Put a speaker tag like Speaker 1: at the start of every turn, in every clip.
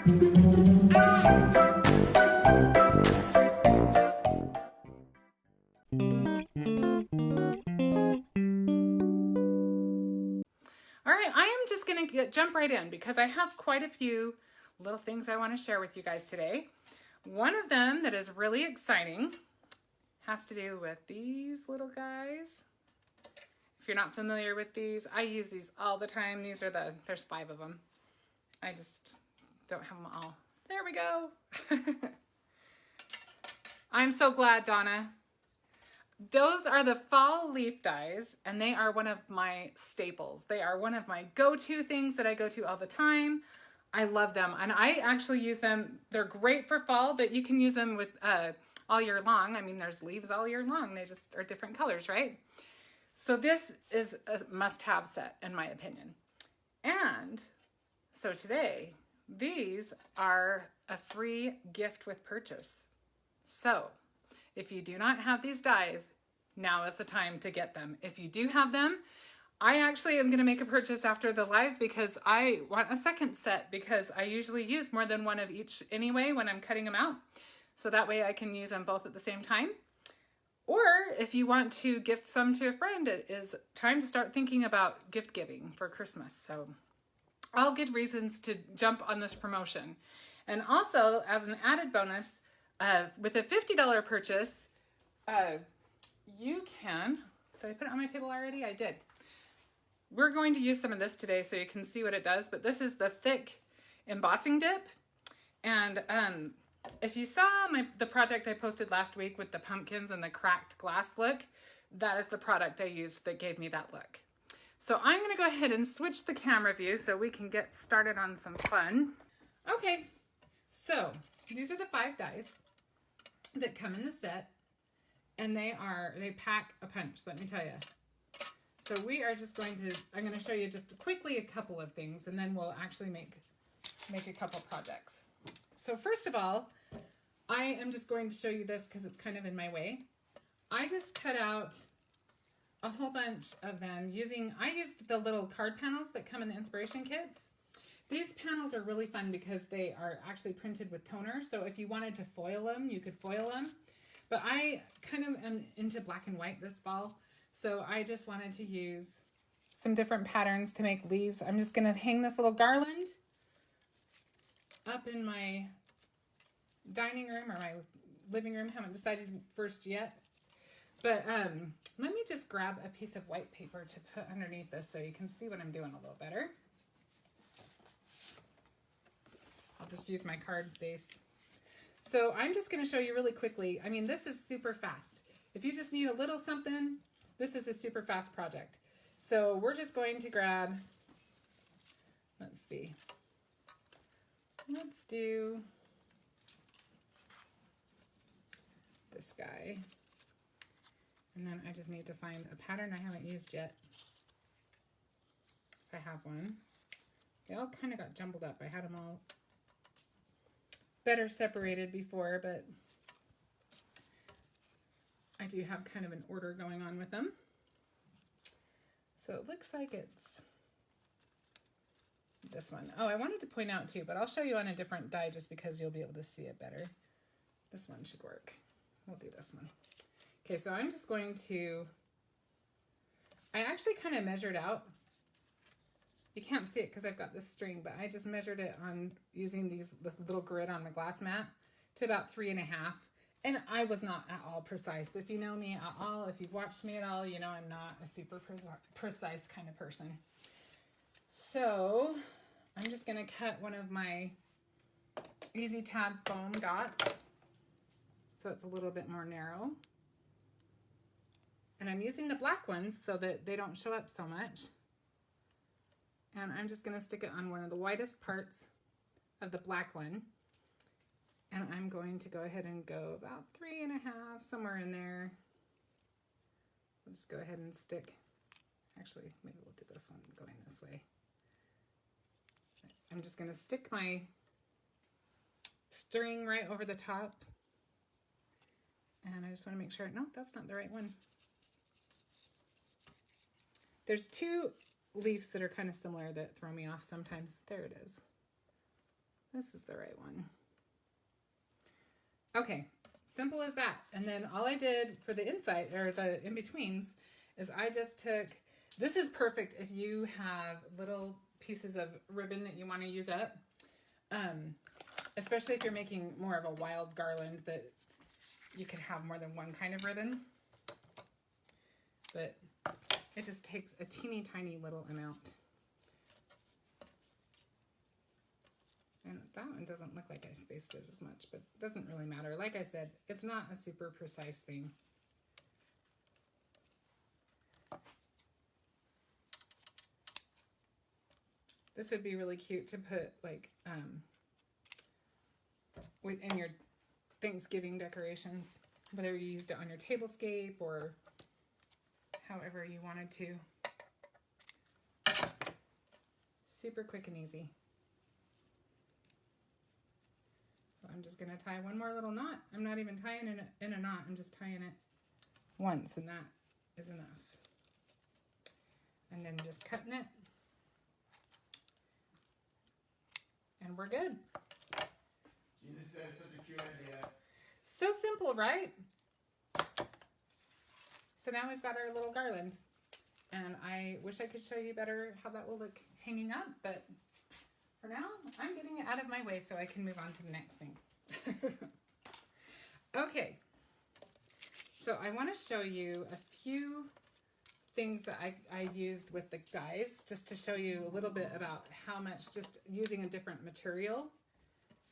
Speaker 1: All right, I am just going to jump right in because I have quite a few little things I want to share with you guys today. One of them that is really exciting has to do with these little guys. If you're not familiar with these, I use these all the time. These are there's 5 of them. I just don't have them all. There we go. I'm so glad, Donna. Those are the fall leaf dies, and they are one of my staples. They are one of my go-to things that I go to all the time. I love them, and I actually use them. They're great for fall, but you can use them with all year long. I mean, there's leaves all year long. They just are different colors, right? So this is a must-have set, in my opinion. And so today, these are a free gift with purchase. So if you do not have these dies, now is the time to get them. If you do have them, I actually am going to make a purchase after the live because I want a second set because I usually use more than one of each anyway when I'm cutting them out. So that way I can use them both at the same time. Or if you want to gift some to a friend, it is time to start thinking about gift giving for Christmas. So all good reasons to jump on this promotion. And also, as an added bonus, with a $50 purchase, you can, did I put it on my table already? I did. We're going to use some of this today so you can see what it does, but this is the thick embossing dip. And if you saw the project I posted last week with the pumpkins and the cracked glass look, that is the product I used that gave me that look. So I'm going to go ahead and switch the camera view so we can get started on some fun. Okay, so these are the 5 dies that come in the set, and they pack a punch, let me tell you. So we are just going to, I'm going to show you just quickly a couple of things, and then we'll actually make a couple projects. So first of all, I am just going to show you this because it's kind of in my way. I just cut out a whole bunch of them I used the little card panels that come in the inspiration kits. These panels are really fun because they are actually printed with toner. So if you wanted to foil them, you could foil them. But I kind of am into black and white this fall. So I just wanted to use some different patterns to make leaves. I'm just going to hang this little garland up in my dining room or my living room. Haven't decided first yet. But let me just grab a piece of white paper to put underneath this so you can see what I'm doing a little better. I'll just use my card base. So I'm just going to show you really quickly. I mean, this is super fast. If you just need a little something, this is a super fast project. So we're just going to grab, let's see. Let's do this guy. And then I just need to find a pattern I haven't used yet. If I have one. They all kind of got jumbled up. I had them all better separated before, but I do have kind of an order going on with them. So it looks like it's this one. Oh, I wanted to point out too, but I'll show you on a different die just because you'll be able to see it better. This one should work. We'll do this one. Okay, so I'm just going to, I actually kind of measured out. You can't see it because I've got this string, but I just measured it on using this little grid on my glass mat to about 3.5. And I was not at all precise. If you know me at all, if you've watched me at all, you know I'm not a super precise kind of person. So I'm just going to cut one of my Easy Tab foam dots so it's a little bit more narrow. And I'm using the black ones so that they don't show up so much. And I'm just going to stick it on one of the widest parts of the black one. And I'm going to go ahead and go about 3.5, somewhere in there. Let's go ahead and stick, actually, maybe we'll do this one going this way. I'm just going to stick my string right over the top. And I just want to make sure, no, that's not the right one. There's 2 leaves that are kind of similar that throw me off sometimes. There it is. This is the right one. Okay, simple as that. And then all I did for the inside, or the in-betweens, is I just took, this is perfect if you have little pieces of ribbon that you want to use up. Especially if you're making more of a wild garland that you could have more than one kind of ribbon. But it just takes a teeny tiny little amount. And that one doesn't look like I spaced it as much, but it doesn't really matter. Like I said, it's not a super precise thing. This would be really cute to put like within your Thanksgiving decorations, whether you used it on your tablescape or however you wanted to. Super quick and easy. So I'm just going to tie one more little knot. I'm not even tying it in a knot. I'm just tying it once, and that is enough. And then just cutting it. And we're good.
Speaker 2: Gina said such a cute idea.
Speaker 1: So simple, right? So now we've got our little garland. And I wish I could show you better how that will look hanging up, but for now, I'm getting it out of my way so I can move on to the next thing. Okay. So I want to show you a few things that I used with the dies, just to show you a little bit about how much just using a different material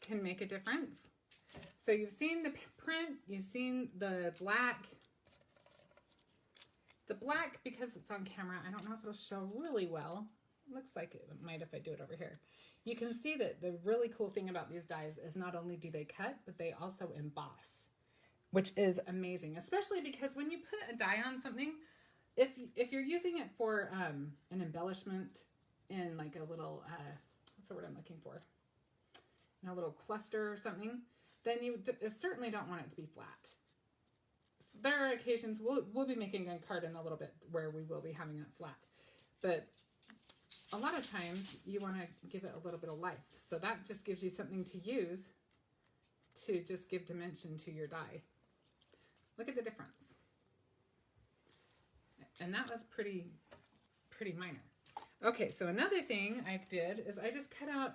Speaker 1: can make a difference. So you've seen the print, you've seen the black. The black, because it's on camera, I don't know if it'll show really well. It looks like it might if I do it over here. You can see that the really cool thing about these dies is not only do they cut, but they also emboss, which is amazing, especially because when you put a die on something, if you're using it for an embellishment in like a little, what's the word I'm looking for? In a little cluster or something, then you certainly don't want it to be flat. So there are occasions, we'll be making a card in a little bit where we will be having it flat. But a lot of times you want to give it a little bit of life. So that just gives you something to use to just give dimension to your die. Look at the difference. And that was pretty minor. Okay, so another thing I did is I just cut out,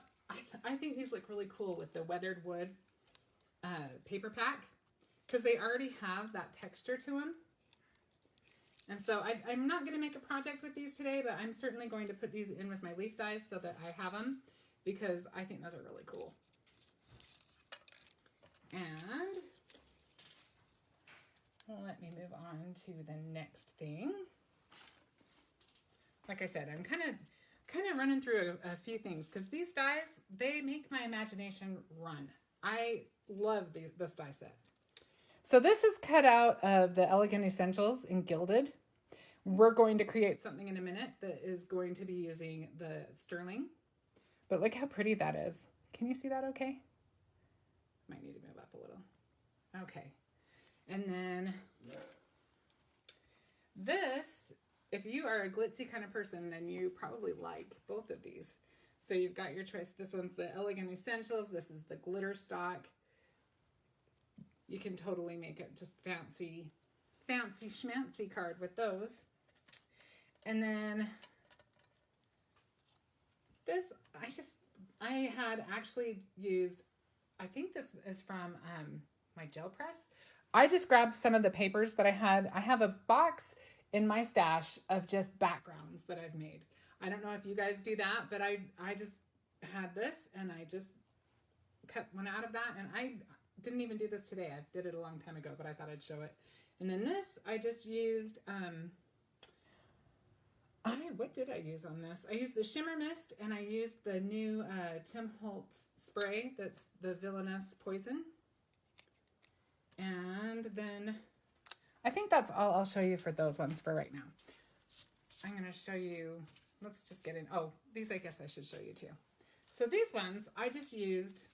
Speaker 1: I think these look really cool with the weathered wood paper pack, because they already have that texture to them. And so I'm not going to make a project with these today, but I'm certainly going to put these in with my leaf dies so that I have them, because I think those are really cool. And let me move on to the next thing. Like I said, I'm kind of running through a few things, because these dies, they make my imagination run. I love this die set. So this is cut out of the Elegant Essentials in Gilded. We're going to create something in a minute that is going to be using the sterling. But look how pretty that is. Can you see that okay? Might need to move up a little. Okay. And then this, if you are a glitzy kind of person, then you probably like both of these. So you've got your choice. This one's the Elegant Essentials. This is the glitter stock. You can totally make it just fancy schmancy card with those. And then this, I had actually used, I think this is from my gel press. I just grabbed some of the papers that I had. I have a box in my stash of just backgrounds that I've made. I don't know if you guys do that, but I just had this and I just cut one out of that, and I didn't even do this today. I did it a long time ago, but I thought I'd show it. And then this, I just used, what did I use on this? I used the Shimmer Mist, and I used the new Tim Holtz spray. That's the Villainous Poison. And then I think that's all I'll show you for those ones for right now. I'm going to show you, let's just get in. Oh, these I guess I should show you too. So these ones, I just used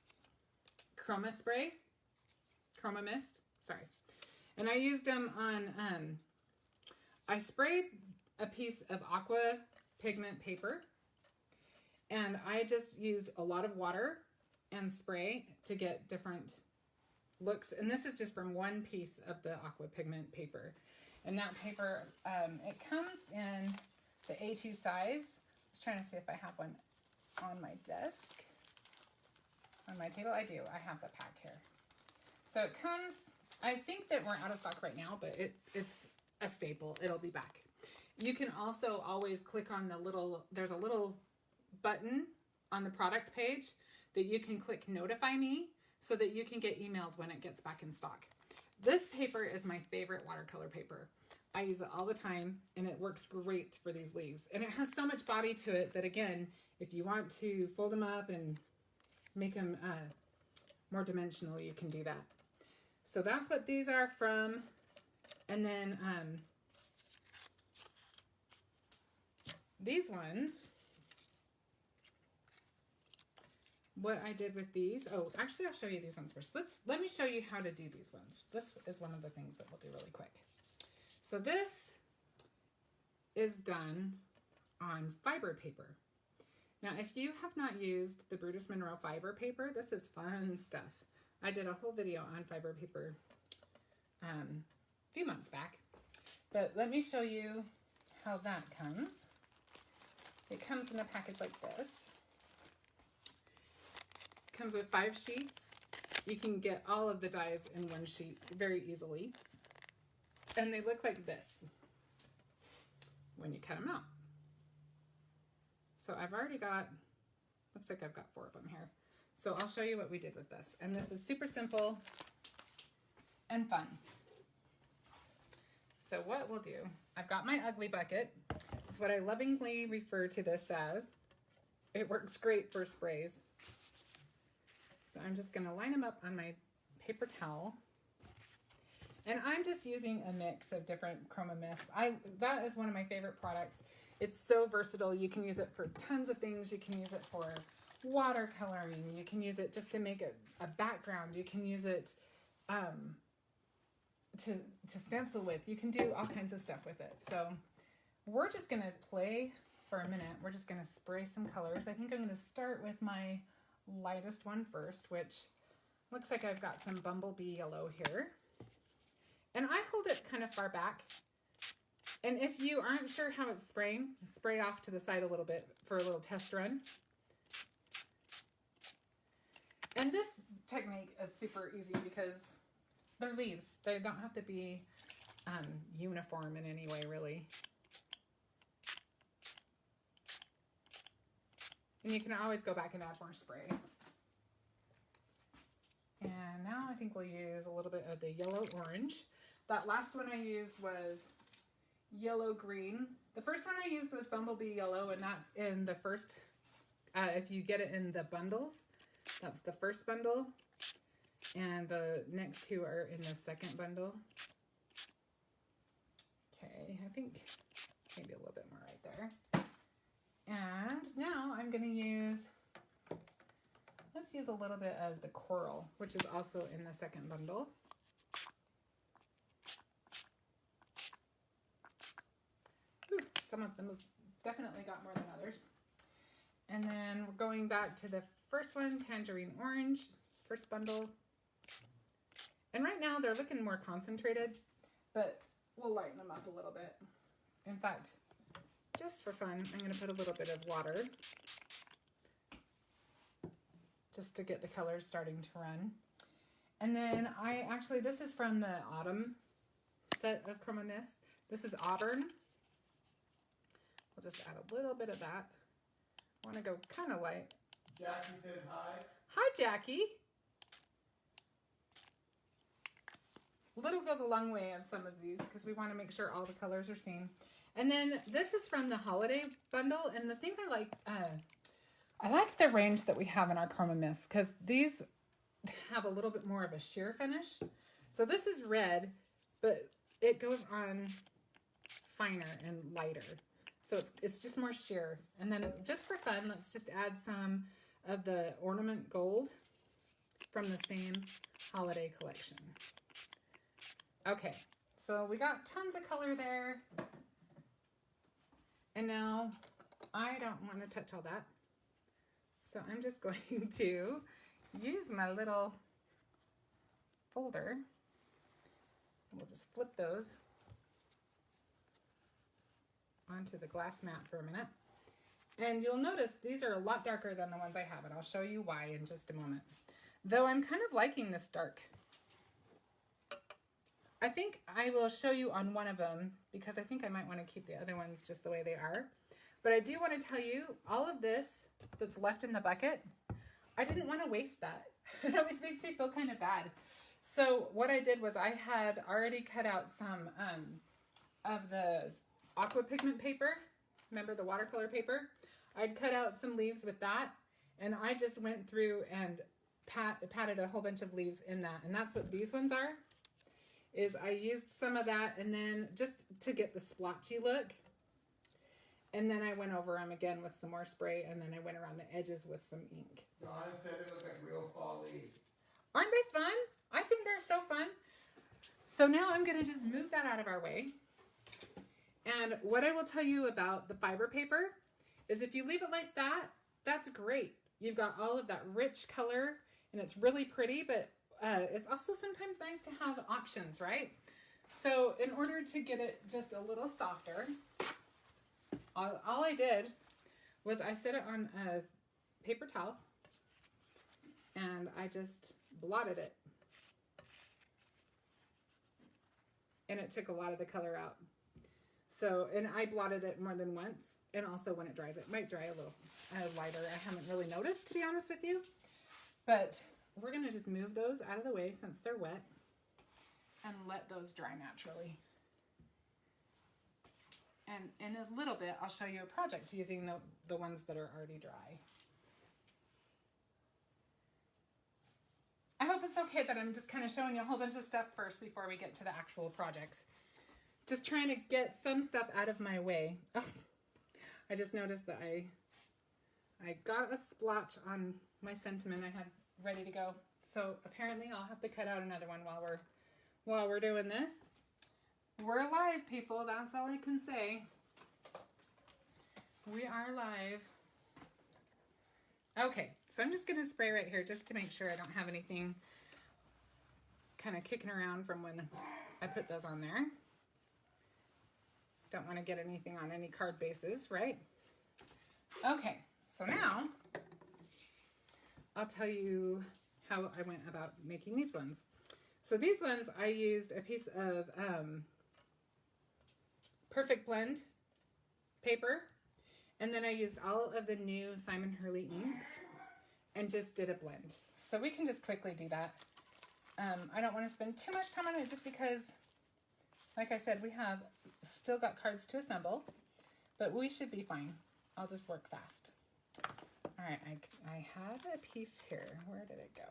Speaker 1: Chroma spray, Chroma Mist, sorry. And I used them on, I sprayed a piece of Aqua pigment paper, and I just used a lot of water and spray to get different looks. And this is just from one piece of the Aqua Pigment paper. And that paper, it comes in the A2 size. I was trying to see if I have one on my desk. On my table, I do. I have the pack here. So it comes, I think that we're out of stock right now, but it's a staple. It'll be back. You can also always click on the little, there's a little button on the product page that you can click notify me so that you can get emailed when it gets back in stock. This paper is my favorite watercolor paper. I use it all the time and it works great for these leaves. And it has so much body to it that, again, if you want to fold them up and make them more dimensional, you can do that. So that's what these are from. And then these ones, what I did with these, oh, actually I'll show you these ones first. Let me show you how to do these ones. This is one of the things that we'll do really quick. So this is done on fiber paper. Now, if you have not used the Brutus Monroe fiber paper, this is fun stuff. I did a whole video on fiber paper a few months back, but let me show you how that comes. It comes in a package like this. It comes with 5 sheets. You can get all of the dies in one sheet very easily. And they look like this when you cut them out. So I've already got, looks like I've got 4 of them here. So I'll show you what we did with this. And this is super simple and fun. So what we'll do, I've got my ugly bucket. It's what I lovingly refer to this as. It works great for sprays. So I'm just gonna line them up on my paper towel. And I'm just using a mix of different Chroma mists. That is one of my favorite products. It's so versatile. You can use it for tons of things. You can use it for watercoloring. You can use it just to make a background. You can use it to stencil with. You can do all kinds of stuff with it. So we're just gonna play for a minute. We're just gonna spray some colors. I think I'm gonna start with my lightest one first, which looks like I've got some Bumblebee Yellow here. And I hold it kind of far back. And if you aren't sure how it's spraying, spray off to the side a little bit for a little test run. And this technique is super easy because they're leaves. They don't have to be uniform in any way, really. And you can always go back and add more spray. And now I think we'll use a little bit of the yellow-orange. That last one I used was yellow-green. The first one I used was Bumblebee Yellow, and that's in the first, if you get it in the bundles, that's the first bundle. And the next 2 are in the second bundle. Okay, I think maybe a little bit more right there. And now I'm gonna use, let's use a little bit of the coral, which is also in the second bundle. Ooh, some of them definitely got more than others. And then we're going back to the first one, Tangerine Orange, first bundle. And right now they're looking more concentrated, but we'll lighten them up a little bit. In fact, just for fun, I'm going to put a little bit of water just to get the colors starting to run. And then this is from the autumn set of Chroma Mist. This is Auburn. We'll just add a little bit of that. I want to go kind of light.
Speaker 2: Jackie says hi.
Speaker 1: Hi, Jackie. Little goes a long way of some of these because we want to make sure all the colors are seen. And then this is from the holiday bundle. And the thing I like the range that we have in our Chroma Mist because these have a little bit more of a sheer finish. So this is red, but it goes on finer and lighter. So it's just more sheer. And then just for fun, let's just add some of the ornament gold from the same holiday collection. Okay, so we got tons of color there. And now I don't want to touch all that. So I'm just going to use my little folder. We'll just flip those onto the glass mat for a minute. And you'll notice these are a lot darker than the ones I have, and I'll show you why in just a moment. Though I'm kind of liking this dark. I think I will show you on one of them because I think I might want to keep the other ones just the way they are. But I do want to tell you, all of this that's left in the bucket, I didn't want to waste that. It always makes me feel kind of bad. So what I did was I had already cut out some of the Aqua pigment paper. Remember the watercolor paper? I'd cut out some leaves with that, and I just went through and patted a whole bunch of leaves in that. And that's what these ones are, is I used some of that and then just to get the splotchy look. And then I went over them again with some more spray, and then I went around the edges with some ink.
Speaker 2: Donna said it looked like real fall leaves.
Speaker 1: Aren't they fun? I think they're so fun. So now I'm gonna just move that out of our way. And what I will tell you about the fiber paper is if you leave it like that, that's great. You've got all of that rich color and it's really pretty, but it's also sometimes nice to have options, right? So in order to get it just a little softer, all I did was I set it on a paper towel and I just blotted it. And it took a lot of the color out. So, and I blotted it more than once, and also when it dries, it might dry a little lighter. I haven't really noticed, to be honest with you. But we're gonna just move those out of the way since they're wet and let those dry naturally. And in a little bit, I'll show you a project using the ones that are already dry. I hope it's okay that I'm just kind of showing you a whole bunch of stuff first before we get to the actual projects. Just trying to get some stuff out of my way. Oh, I just noticed that I got a splotch on my sentiment I had ready to go. So apparently I'll have to cut out another one while we're doing this. We're live, people. That's all I can say. We are live. Okay, so I'm just going to spray right here just to make sure I don't have anything kind of kicking around from when I put those on there. Don't want to get anything on any card bases, right? Okay, so now I'll tell you how I went about making these ones. So these ones I used a piece of Perfect Blend paper, and then I used all of the new Simon Hurley inks and just did a blend. So we can just quickly do that. I don't want to spend too much time on it just because, like I said, we have still got cards to assemble, but we should be fine. I'll just work fast. All right, I had a piece here. Where did it go?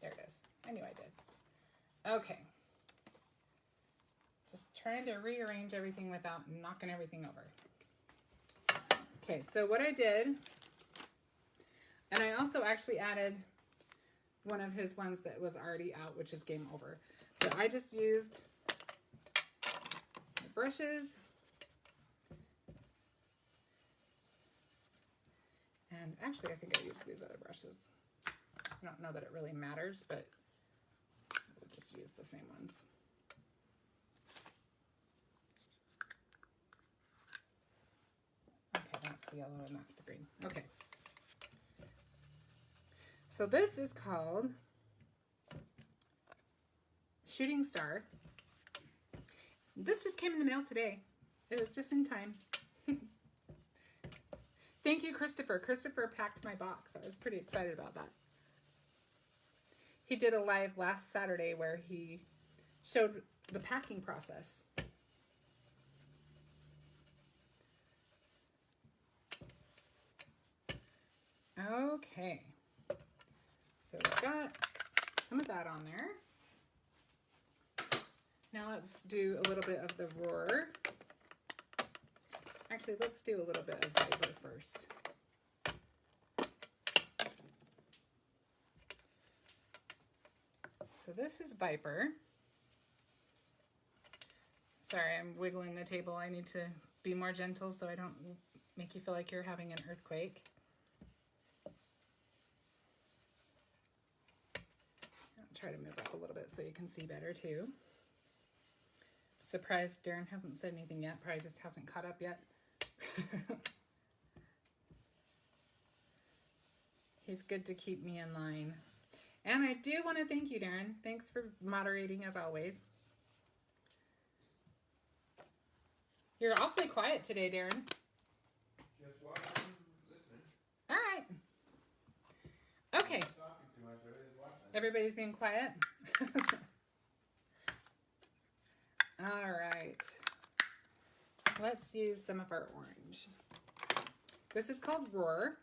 Speaker 1: There it is. I knew I did. Okay. Just trying to rearrange everything without knocking everything over. Okay, so what I did, and I also actually added one of his ones that was already out, which is Game Over. But I just used the brushes and actually I think I used these other brushes. I don't know that it really matters, but we'll just use the same ones. Okay, that's the yellow and that's the green. Okay. So this is called Shooting Star. This just came in the mail today. It was just in time. Thank you, Christopher. Christopher packed my box. I was pretty excited about that. He did a live last Saturday where he showed the packing process. Okay. So we've got some of that on there. Now let's do a little bit of the roar. Actually, let's do a little bit of Viper first. So this is Viper. Sorry, I'm wiggling the table. I need to be more gentle so I don't make you feel like you're having an earthquake. try to move up a little bit so you can see better too. Surprised Darren hasn't said anything yet. Probably just hasn't caught up yet. He's good to keep me in line. And I do want to thank you, Darren. Thanks for moderating as always. You're awfully quiet today, Darren.
Speaker 2: Just watching, listening.
Speaker 1: All right. Okay.
Speaker 2: Not talking too much, everybody's watching.
Speaker 1: Everybody's being quiet. All right. Let's use some of our orange. This is called Roar.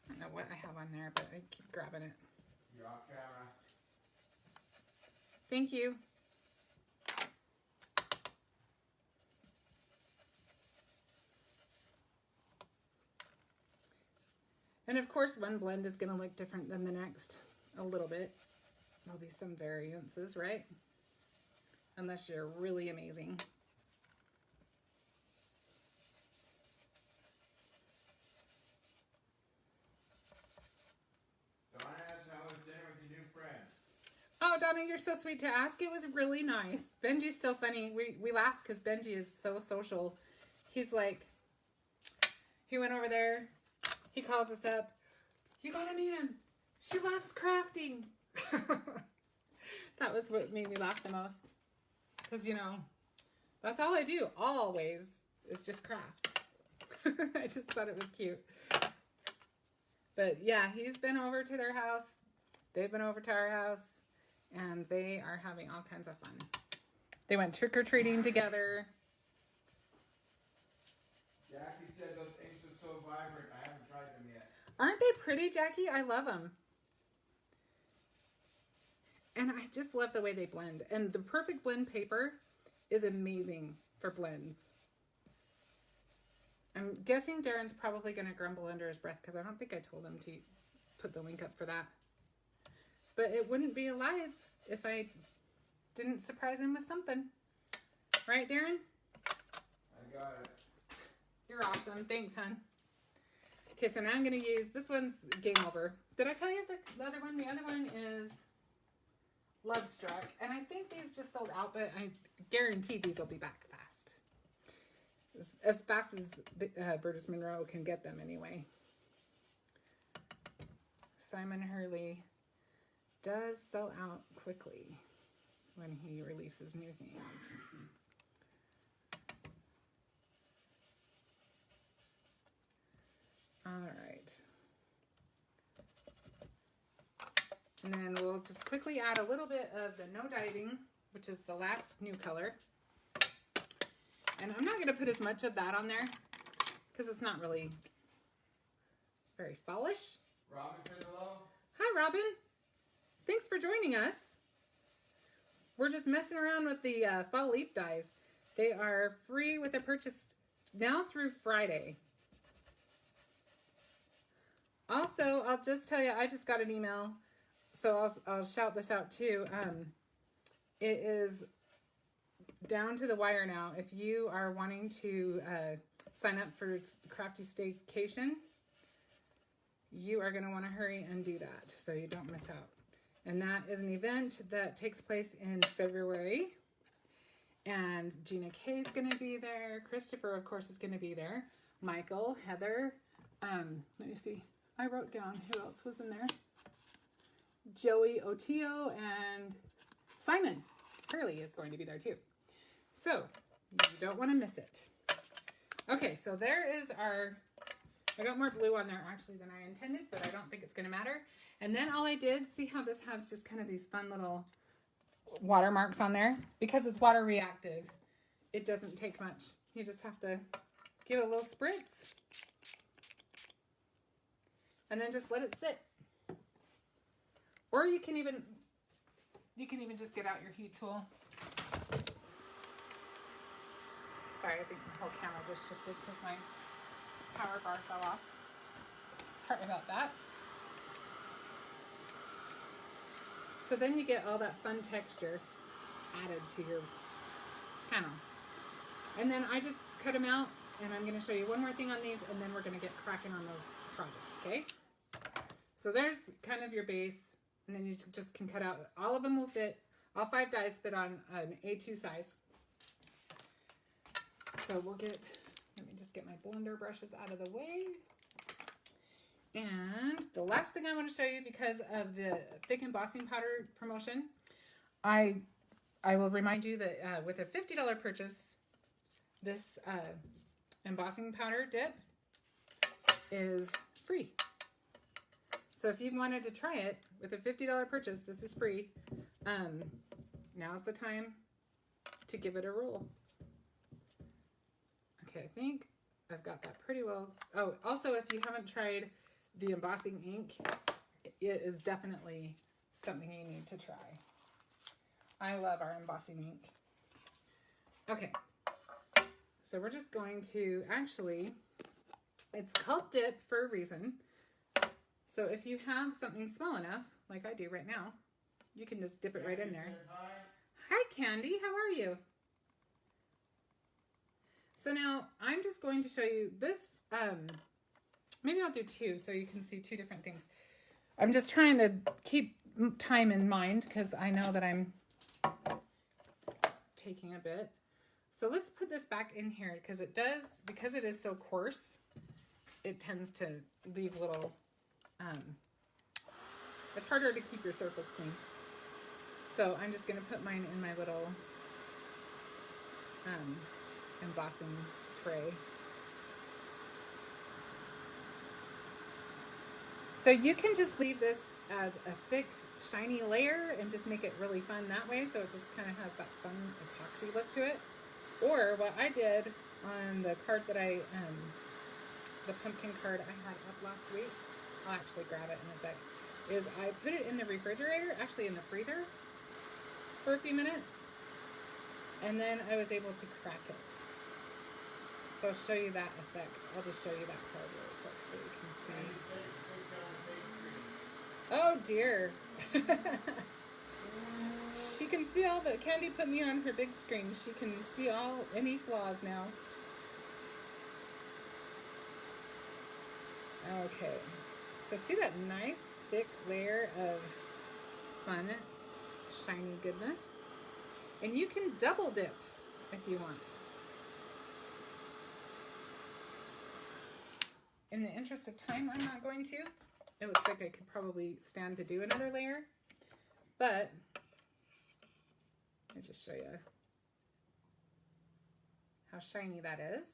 Speaker 1: I don't know what I have on there, but I keep grabbing it.
Speaker 2: You're off camera.
Speaker 1: Thank you. And of course, one blend is going to look different than the next a little bit. There'll be some variances, right? Unless you're really amazing.
Speaker 2: Donna asks, how was dinner with your new friend?
Speaker 1: Oh, Donna, you're so sweet to ask. It was really nice. Benji's so funny. We laugh because Benji is so social. He's like, he went over there. He calls us up. You gotta meet him. She loves crafting. That was what made me laugh the most. Because, you know, that's all I do. Always is just craft. I just thought it was cute. But yeah, he's been over to their house. They've been over to our house. And they are having all kinds of fun. They went trick-or-treating together.
Speaker 2: Jackie said those inks are so vibrant. I haven't tried them yet.
Speaker 1: Aren't they pretty, Jackie? I love them. And I just love the way they blend. And the Perfect Blend paper is amazing for blends. I'm guessing Darren's probably going to grumble under his breath because I don't think I told him to put the link up for that. But it wouldn't be alive if I didn't surprise him with something. Right, Darren?
Speaker 2: I got it.
Speaker 1: You're awesome. Thanks, hon. Okay, so now I'm going to use, this one's Game Over. Did I tell you the other one? The other one is Love Struck. And I think these just sold out, but I guarantee these will be back fast. As fast as Brutus Monroe can get them anyway. Simon Hurley does sell out quickly when he releases new things. All right. And then we'll just quickly add a little bit of the No Diving, which is the last new color. And I'm not going to put as much of that on there because it's not really very fallish.
Speaker 2: Robin says hello.
Speaker 1: Hi, Robin. Thanks for joining us. We're just messing around with the fall leaf dyes. They are free with a purchase now through Friday. Also, I'll just tell you, I just got an email, so I'll shout this out too. It is down to the wire now. If you are wanting to sign up for Crafty Staycation, you are going to want to hurry and do that so you don't miss out. And that is an event that takes place in February. And Gina K is going to be there. Christopher, of course, is going to be there. Michael, Heather. Let me see. I wrote down who else was in there. Joey Otio and Simon Hurley is going to be there too. So you don't want to miss it. Okay, so there is our... I got more blue on there actually than I intended, but I don't think it's going to matter. And then all I did, see how this has just kind of these fun little watermarks on there? Because it's water reactive, it doesn't take much. You just have to give it a little spritz. And then just let it sit. Or you can even just get out your heat tool. Sorry, I think the whole camera just shifted because my power bar fell off. Sorry about that. So then you get all that fun texture added to your panel. And then I just cut them out and I'm going to show you one more thing on these, and then we're going to get cracking on those projects, okay? So there's kind of your base, and then you just can cut out. All of them will fit. All 5 dies fit on an A2 size. So we'll get, let me just get my blender brushes out of the way. And the last thing I want to show you, because of the thick embossing powder promotion, I will remind you that with a $50 purchase, this embossing powder dip is free. So if you wanted to try it with a $50 purchase, this is free. Now's the time to give it a roll. Okay, I think I've got that pretty well. Oh, also, if you haven't tried the embossing ink, it is definitely something you need to try. I love our embossing ink. Okay, so we're just going to actually, it's called dip for a reason. So if you have something small enough, like I do right now, you can just dip it right in there. Hi, Candy, how are you? So now I'm just going to show you this, maybe I'll do 2 so you can see 2 different things. I'm just trying to keep time in mind because I know that I'm taking a bit. So let's put this back in here because it is so coarse, it tends to leave little, it's harder to keep your surface clean. So I'm just going to put mine in my little embossing tray. So you can just leave this as a thick, shiny layer and just make it really fun that way. So it just kind of has that fun epoxy look to it. Or what I did on the card that the pumpkin card I had up last week, I'll actually grab it in a sec, is I put it in the refrigerator, actually in the freezer, for a few minutes. And then I was able to crack it. So I'll show you that effect. I'll just show you that card really quick so you can see. Oh dear. She can see all the, Candy put me on her big screen. She can see any flaws now. Okay. So see that nice thick layer of fun, shiny goodness? And you can double dip if you want. In the interest of time, I'm not going to. It looks like I could probably stand to do another layer, but let me just show you how shiny that is.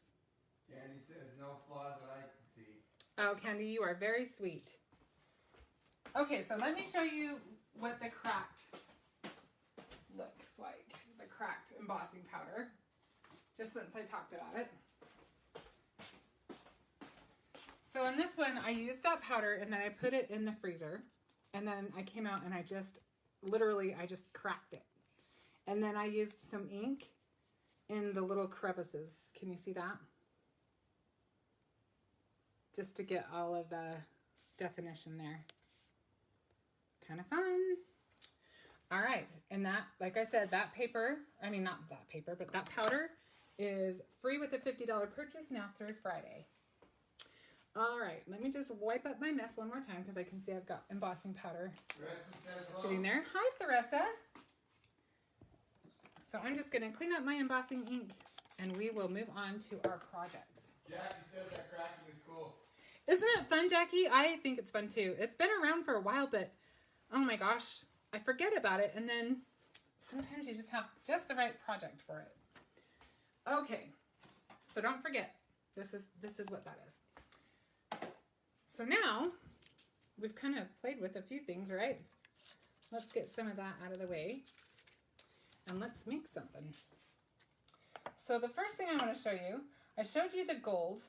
Speaker 2: Candy says no flaws that I can see.
Speaker 1: Oh, Candy, you are very sweet. Okay, so let me show you what the cracked looks like. The cracked embossing powder, just since I talked about it. So in this one, I used that powder and then I put it in the freezer. And then I came out and I just cracked it. And then I used some ink in the little crevices. Can you see that? Just to get all of the definition there. Kind of fun. All right. And that, like I said, that paper, I mean, not that paper, but that powder is free with a $50 purchase now through Friday. All right, let me just wipe up my mess one more time because I can see I've got embossing powder sitting there. Hi, Theresa. So I'm just going to clean up my embossing ink and we will move on to our projects.
Speaker 2: Jackie says that cracking is cool.
Speaker 1: Isn't it fun, Jackie? I think it's fun too. It's been around for a while, but oh my gosh, I forget about it. And then sometimes you just have just the right project for it. Okay, so don't forget, this is what that is. So now, we've kind of played with a few things, right? Let's get some of that out of the way. And let's make something. So the first thing I want to show you, I showed you the gold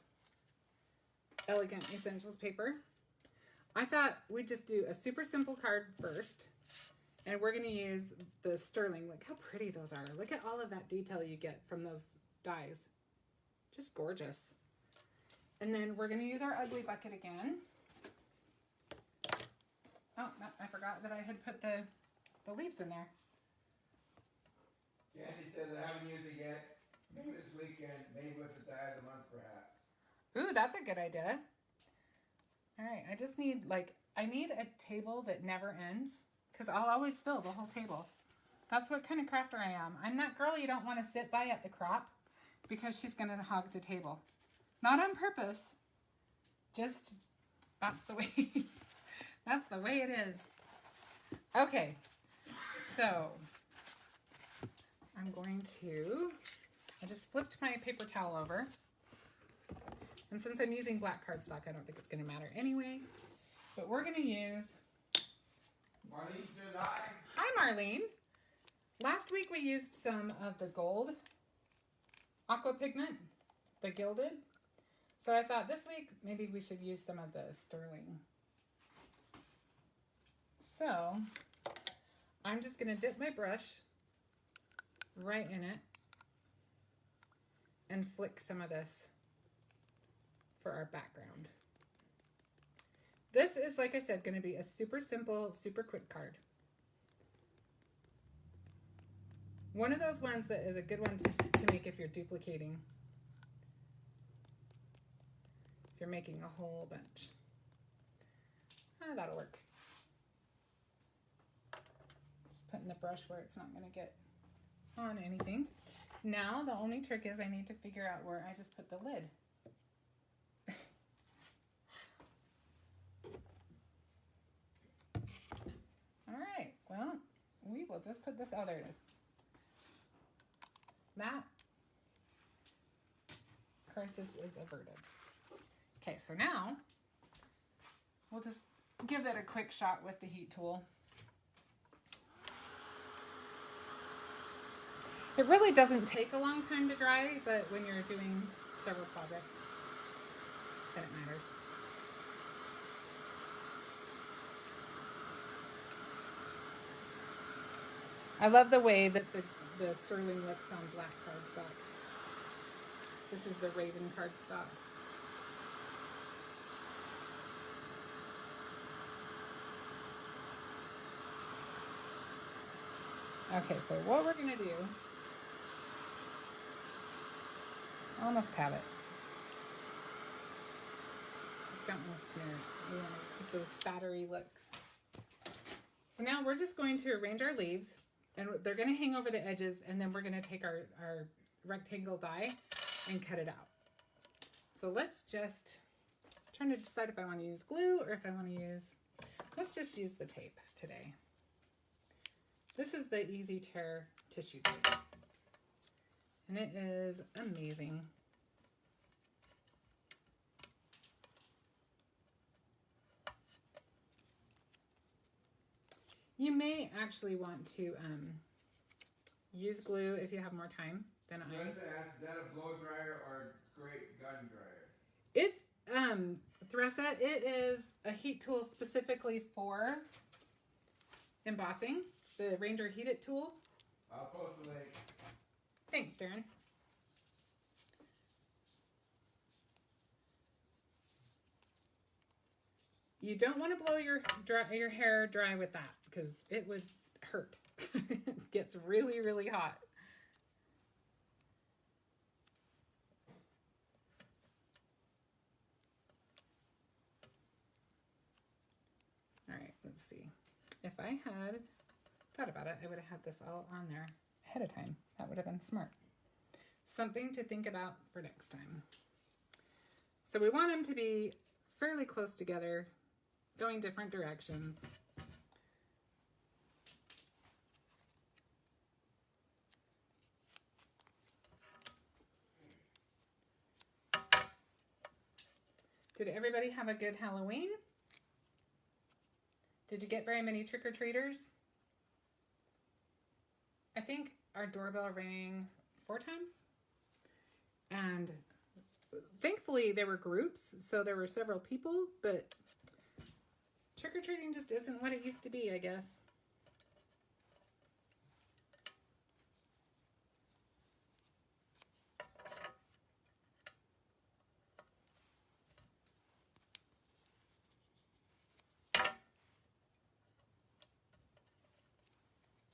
Speaker 1: Elegant Essentials paper. I thought we'd just do a super simple card first. And we're going to use the sterling. Look how pretty those are. Look at all of that detail you get from those dies. Just gorgeous. And then we're going to use our ugly bucket again. Oh, no, I forgot that I had put the leaves in there.
Speaker 2: Candy says I haven't used it yet. Maybe this weekend, maybe with the die of the month, perhaps.
Speaker 1: Ooh, that's a good idea. All right, I just need, like, I need a table that never ends because I'll always fill the whole table. That's what kind of crafter I am. I'm that girl you don't want to sit by at the crop because she's going to hog the table. Not on purpose. Just, that's the way, that's the way it is. Okay, so I'm going to, I just flipped my paper towel over. And since I'm using black cardstock, I don't think it's going to matter anyway. But we're going to use...
Speaker 2: Marlene says hi.
Speaker 1: Hi, Marlene. Last week we used some of the gold Aqua Pigment, the gilded. So I thought this week maybe we should use some of the sterling. So I'm just going to dip my brush right in it and flick some of this for our background. This is, like I said, going to be a super simple, super quick card. One of those ones that is a good one to make if you're duplicating. If you're making a whole bunch. That'll work. Just putting the brush where it's not going to get on anything. Now the only trick is I need to figure out where I just put the lid. All right, well, we will just put this, oh, there it is. That crisis is averted. Okay, so now we'll just give it a quick shot with the heat tool. It really doesn't take a long time to dry, but when you're doing several projects, then it matters. I love the way that the sterling looks on black cardstock. This is the Raven cardstock. Okay, so what we're going to do, I almost have it. Just don't want to smear it. We want to keep those spattery looks. So now we're just going to arrange our leaves. And they're going to hang over the edges, and then we're going to take our rectangle die and cut it out. So let's just, I'm trying to decide if I want to use glue or if I want to use, let's just use the tape today. This is the Easy Tear tissue tape. And it is amazing. You may actually want to use glue if you have more time than I.
Speaker 2: Melissa asks, is that a blow dryer or a great gun dryer?
Speaker 1: It's Thresa. It is a heat tool specifically for embossing. It's the Ranger Heat It tool.
Speaker 2: I'll post the link.
Speaker 1: Thanks, Darren. You don't want to blow your hair dry with that because it would hurt. It gets really, really hot. All right, let's see. If I had thought about it, I would have had this all on there ahead of time. That would have been smart. Something to think about for next time. So we want them to be fairly close together, going different directions. Did everybody have a good Halloween? Did you get very many trick-or-treaters? I think our doorbell rang 4 times. And thankfully there were groups, so there were several people, but trick-or-treating just isn't what it used to be, I guess.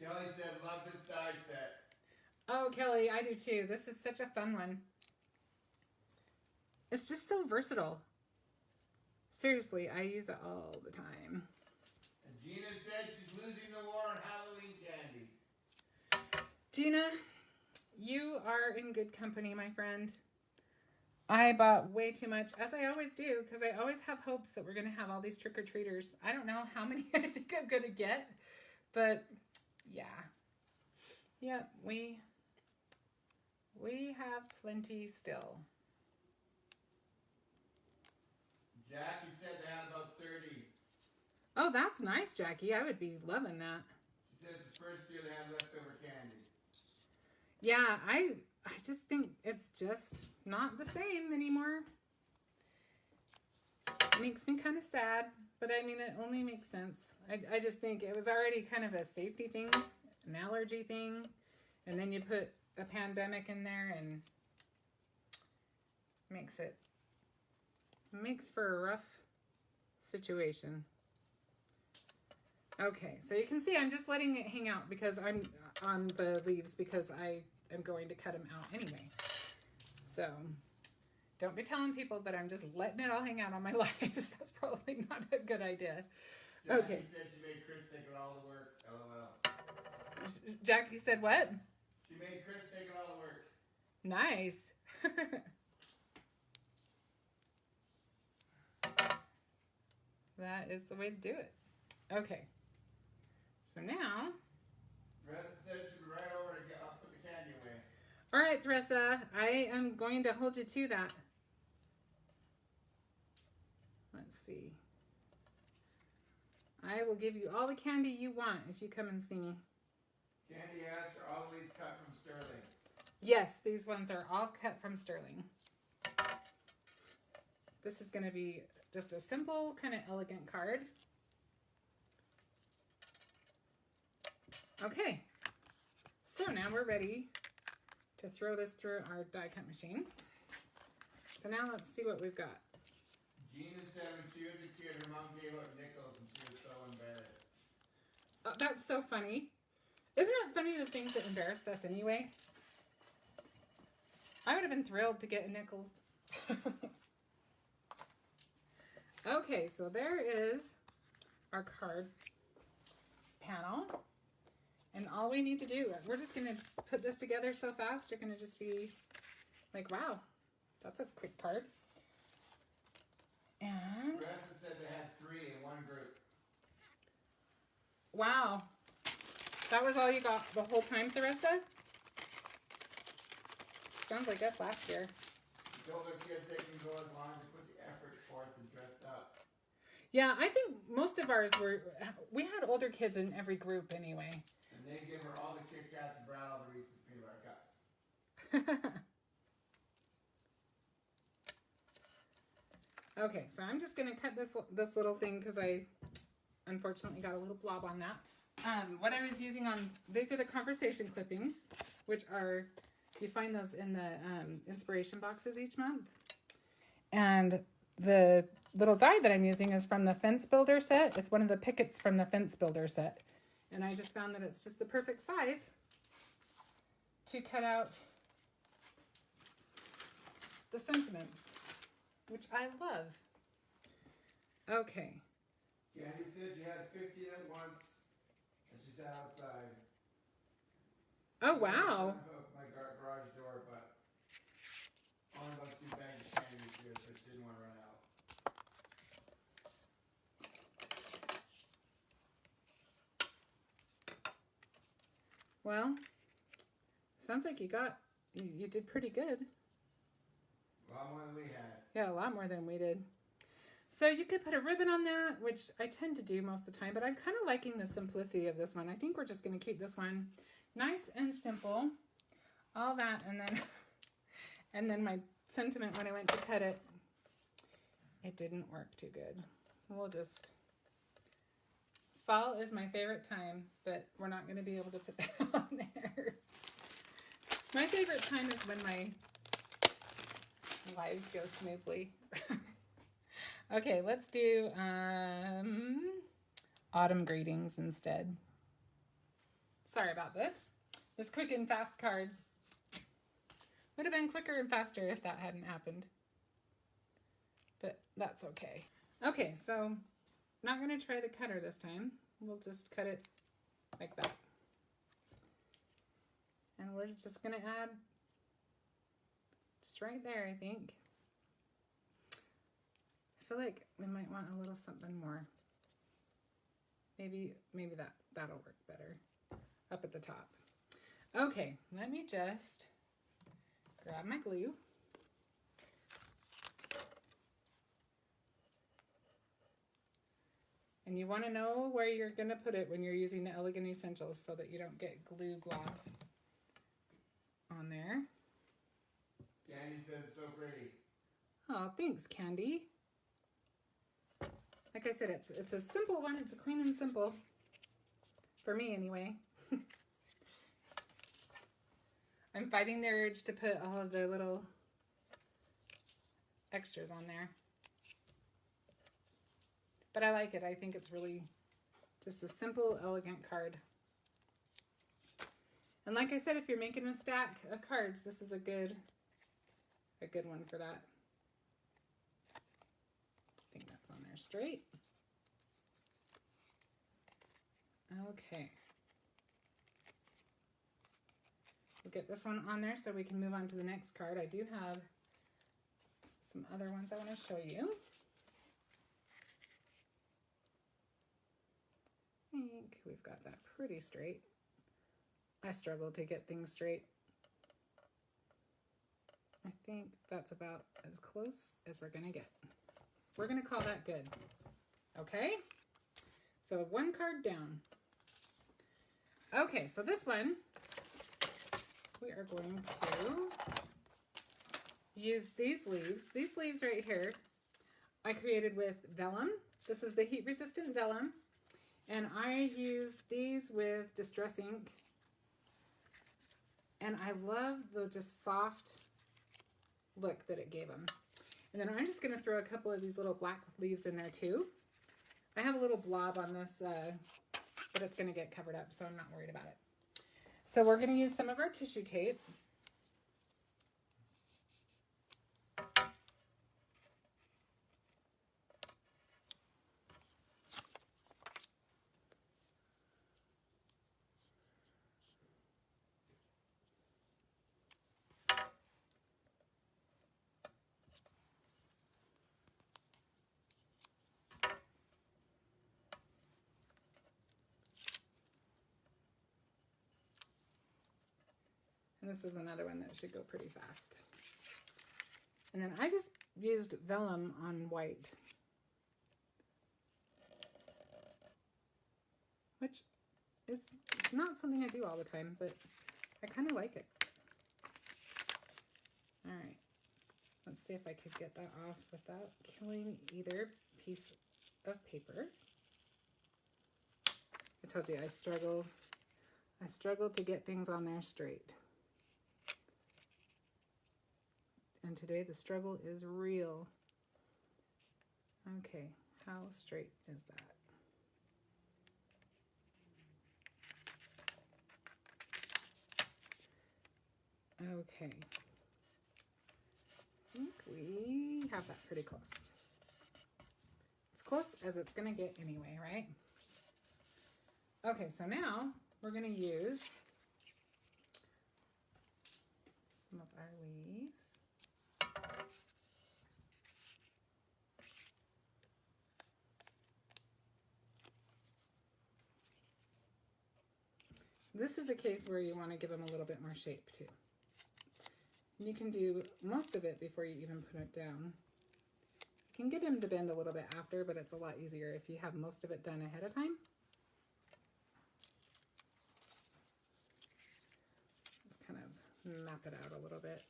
Speaker 2: Kelly said, love this die set.
Speaker 1: Oh, Kelly, I do too. This is such a fun one. It's just so versatile. Seriously, I use it all the time.
Speaker 2: And Gina said she's losing the war on Halloween candy.
Speaker 1: Gina, you are in good company, my friend. I bought way too much, as I always do, because I always have hopes that we're going to have all these trick-or-treaters. I don't know how many I think I'm going to get, but yeah. Yep, we have plenty still.
Speaker 2: Jackie said they had about 30.
Speaker 1: Oh, that's nice, Jackie. I would be loving that.
Speaker 2: She said it's the first year they had leftover candy.
Speaker 1: Yeah, I just think it's just not the same anymore. It makes me kind of sad, but I mean, it only makes sense. I just think it was already kind of a safety thing, an allergy thing, and then you put a pandemic in there and makes for a rough situation. Okay, so you can see I'm just letting it hang out because I'm on the leaves because I am going to cut them out anyway. So don't be telling people that I'm just letting it all hang out on my lives. That's probably not a good idea.
Speaker 2: Jackie
Speaker 1: Okay.
Speaker 2: said she made Chris take it all the work. LOL.
Speaker 1: Jackie said what?
Speaker 2: She made Chris take it all the work.
Speaker 1: Nice. That is the way to do it. Okay. So now.
Speaker 2: Theresa said she'd be right over to put the candy away.
Speaker 1: All right, Theresa. I am going to hold you to that. Let's see. I will give you all the candy you want if you come and see me.
Speaker 2: Candy asks are all these cut from sterling.
Speaker 1: Yes, these ones are all cut from sterling. This is going to be just a simple, kind of elegant card. Okay, so now we're ready to throw this through our die cut machine. So now let's see what we've got.
Speaker 2: Gina said when she was a kid, her mom gave out nickels and she was so embarrassed.
Speaker 1: Oh, that's so funny. Isn't it funny the things that embarrassed us anyway? I would have been thrilled to get nickels. Okay, so there is our card panel. And all we need to do, we're just going to put this together so fast, you're going to just be like, wow, that's a quick card. And
Speaker 2: Theresa said they had 3 in one group.
Speaker 1: wow, that was all you got the whole time, Theresa? Sounds like us last year.
Speaker 2: She told her kids they can go as long as they put the effort forth and dressed up.
Speaker 1: Yeah, I think most of ours we had older kids in every group anyway.
Speaker 2: And they give her all the Kit Kats and brought all the Reese's peanut butter cups.
Speaker 1: Okay, so I'm just going to cut this little thing because I unfortunately got a little blob on that. What I was using these are the conversation clippings, which are, you find those in the inspiration boxes each month. And the little die that I'm using is from the Fence Builder set. It's one of the pickets from the Fence Builder set. And I just found that it's just the perfect size to cut out the sentiments, which I love. Okay.
Speaker 2: Candy said you had 15 at once, and she sat outside.
Speaker 1: Oh, wow.
Speaker 2: My garage door, but only about 2 bags of candy this year, so she didn't want to run out.
Speaker 1: Well, sounds like you did pretty good.
Speaker 2: A lot more than we had.
Speaker 1: Yeah, a lot more than we did. So you could put a ribbon on that, which I tend to do most of the time, but I'm kind of liking the simplicity of this one. I think we're just going to keep this one nice and simple. All that, and then my sentiment when I went to cut it, it didn't work too good. We'll just, fall is my favorite time, but we're not going to be able to put that on there. My favorite time is when my lives go smoothly. Okay, let's do autumn greetings instead. Sorry about this. This quick and fast card would have been quicker and faster if that hadn't happened. But that's okay. Okay, so not going to try the cutter this time. We'll just cut it like that. And we're just going to add just right there, I think. I feel like we might want a little something more. Maybe that'll work better up at the top. Okay, let me just grab my glue. And you want to know where you're going to put it when you're using the Elegant Essentials so that you don't get glue globs on there.
Speaker 2: Candy says so pretty.
Speaker 1: Oh, thanks, Candy. Like I said, it's a simple one. It's a clean and simple. For me, anyway. I'm fighting the urge to put all of the little extras on there. But I like it. I think it's really just a simple, elegant card. And like I said, if you're making a stack of cards, this is a good one for that. I think that's on there straight. Okay. We'll get this one on there so we can move on to the next card. I do have some other ones I want to show you. I think we've got that pretty straight. I struggle to get things straight. I think that's about as close as we're gonna get. We're gonna call that good. Okay, so one card down. Okay, so this one, we are going to use these leaves. These leaves right here, I created with Vellum. This is the heat resistant Vellum. And I used these with Distress ink. And I love the just soft look that it gave them. And then I'm just going to throw a couple of these little black leaves in there too. I have a little blob on this, but it's going to get covered up, so I'm not worried about it. So we're going to use some of our tissue tape. And this is another one that should go pretty fast. And then I just used Vellum on white, which is not something I do all the time, but I kind of like it. All right, let's see if I could get that off without killing either piece of paper. I told you I struggle to get things on there straight. And today the struggle is real. Okay, how straight is that? Okay. I think we have that pretty close. As close as it's gonna get anyway, right? Okay, so now we're gonna use some of our leaves. This is a case where you want to give them a little bit more shape too. And you can do most of it before you even put it down. You can get them to bend a little bit after, but it's a lot easier if you have most of it done ahead of time. Let's kind of map it out a little bit.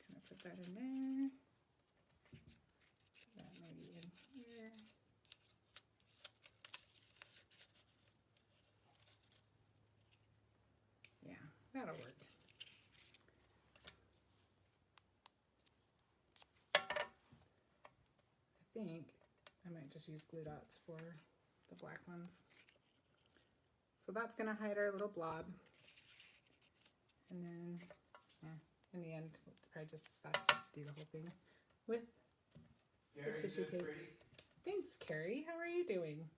Speaker 1: Kind of put that in there. Put that maybe in here. Yeah, that'll work. I think just use glue dots for the black ones. So that's gonna hide our little blob. And then, in the end, it's probably just as fast just to do the whole thing with
Speaker 2: Gary,
Speaker 1: the tissue tape.
Speaker 2: pretty?
Speaker 1: Thanks, Carrie. How are you doing?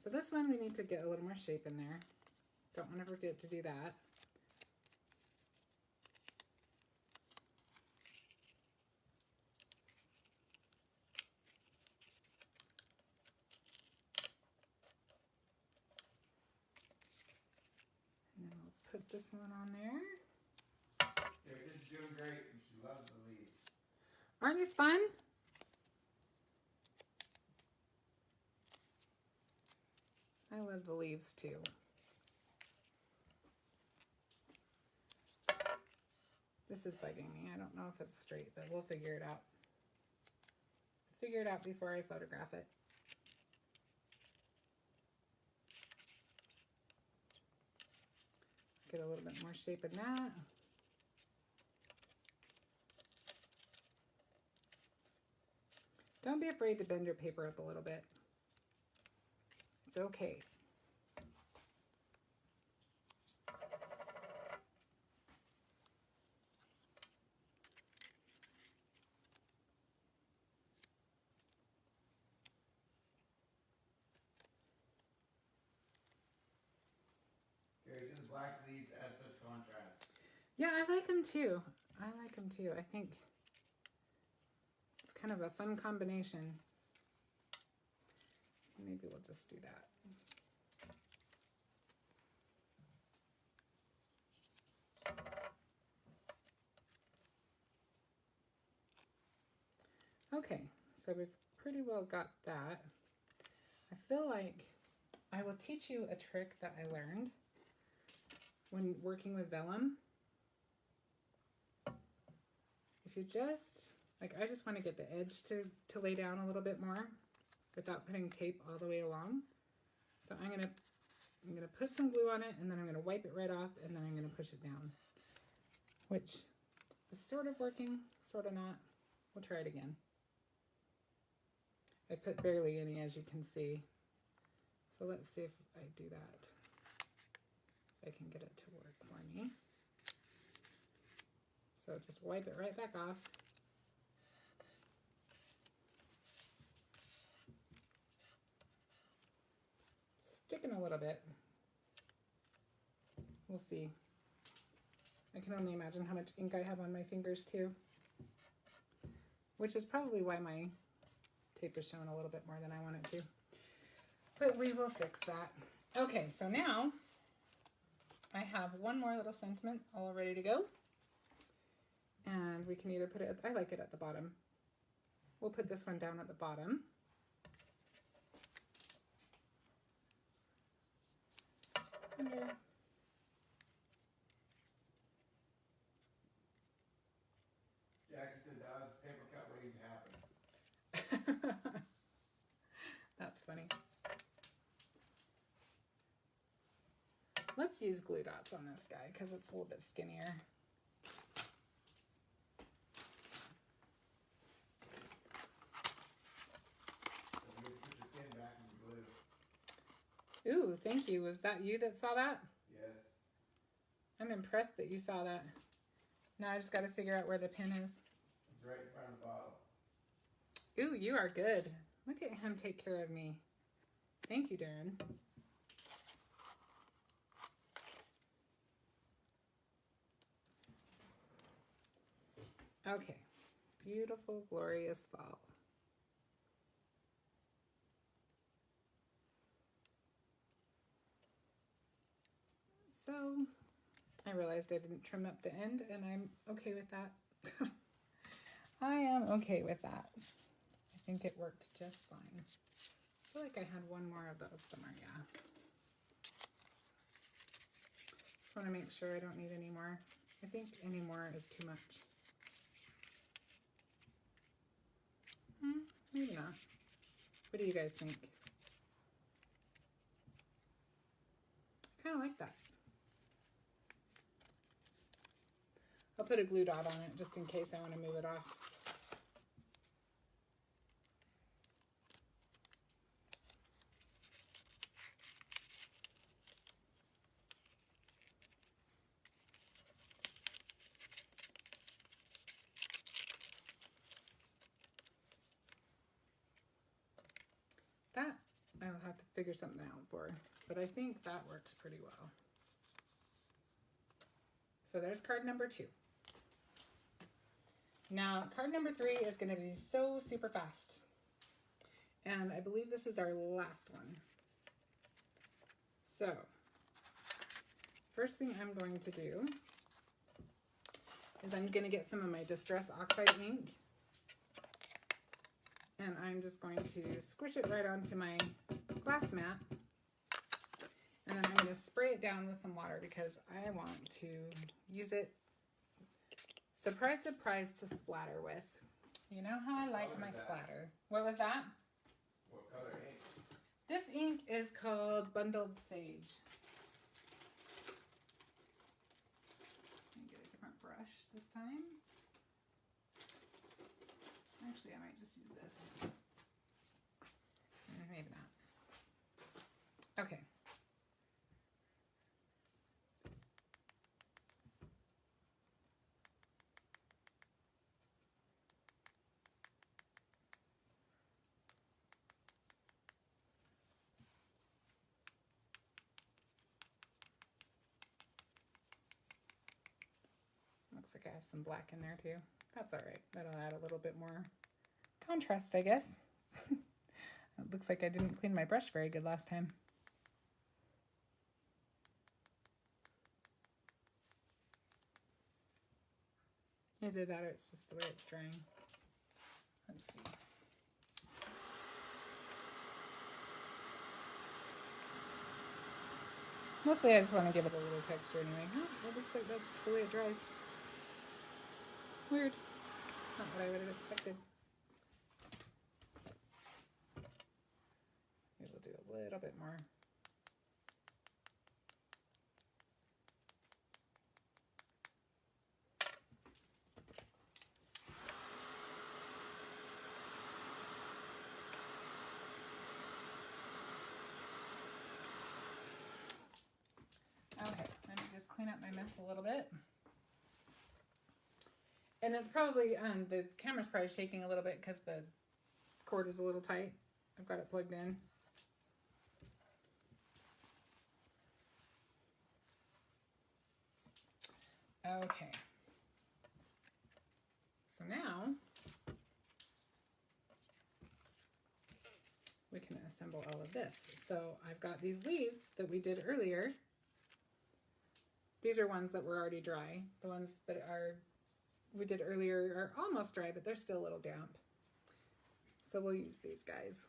Speaker 1: So this one, we need to get a little more shape in there. Don't want to forget to do that. And then we'll put this one on there.
Speaker 2: Gary is doing great, and she loves the leaves.
Speaker 1: Aren't these fun? I love the leaves too. This is bugging me. I don't know if it's straight, but we'll figure it out. Figure it out before I photograph it. Get a little bit more shape in that. Don't be afraid to bend your paper up a little bit. It's okay.
Speaker 2: Gary says black leaves add such contrast.
Speaker 1: Yeah, I like them too. I like them too. I think it's kind of a fun combination. Maybe we'll just do that. Okay, so we've pretty well got that. I feel like I will teach you a trick that I learned when working with vellum. If you just, like, I just want to get the edge to lay down a little bit more without putting tape all the way along. So I'm gonna put some glue on it, and then I'm gonna wipe it right off, and then I'm gonna push it down, which is sort of working, sort of not. We'll try it again. I put barely any, as you can see. So let's see if I do that. If I can get it to work for me. So just wipe it right back off. Sticking a little bit. We'll see. I can only imagine how much ink I have on my fingers too. Which is probably why my tape is showing a little bit more than I want it to. But we will fix that. Okay, so now I have one more little sentiment all ready to go. And we can either put it, I like it at the bottom. We'll put this one down at the bottom. Under.
Speaker 2: Jackie said that was paper cut waiting to happen.
Speaker 1: That's funny. Let's use glue dots on this guy because it's a little bit skinnier. Ooh, thank you. Was that you that saw that?
Speaker 2: Yes.
Speaker 1: I'm impressed that you saw that. Now I just got to figure out where the pin is.
Speaker 2: It's right in front of the bottle.
Speaker 1: Ooh, you are good. Look at him take care of me. Thank you, Darren. Okay. Beautiful, glorious fall. So I realized I didn't trim up the end, and I'm okay with that. I am okay with that. I think it worked just fine. I feel like I had one more of those somewhere, yeah. Just want to make sure I don't need any more. I think any more is too much. Maybe not. What do you guys think? I kind of like that. I'll put a glue dot on it just in case I want to move it off. have to figure something out for, but I think that works pretty well. So there's card number 2. Now, card number 3 is going to be so super fast. And I believe this is our last one. So, first thing I'm going to do is I'm going to get some of my Distress Oxide ink. And I'm just going to squish it right onto my glass mat. And then I'm going to spray it down with some water because I want to use it, surprise, surprise, to splatter with. You know how I like my splatter. What was that?
Speaker 2: What color ink?
Speaker 1: This ink is called Bundled Sage. Let me get a different brush this time. Actually, I might just use this. Maybe not. Okay. Looks like I have some black in there too. That's all right. That'll add a little bit more contrast, I guess. It looks like I didn't clean my brush very good last time. Either that or it's just the way it's drying. Let's see. Mostly I just want to give it a little texture anyway. Oh, it looks like that's just the way it dries. Weird. It's not what I would have expected. Maybe we'll do a little bit more. Okay, let me just clean up my mess a little bit. And it's probably, the camera's probably shaking a little bit because the cord is a little tight. I've got it plugged in. Okay. So now we can assemble all of this. So I've got these leaves that we did earlier. These are ones that were already dry. The ones that we did earlier are almost dry, but they're still a little damp. So we'll use these guys.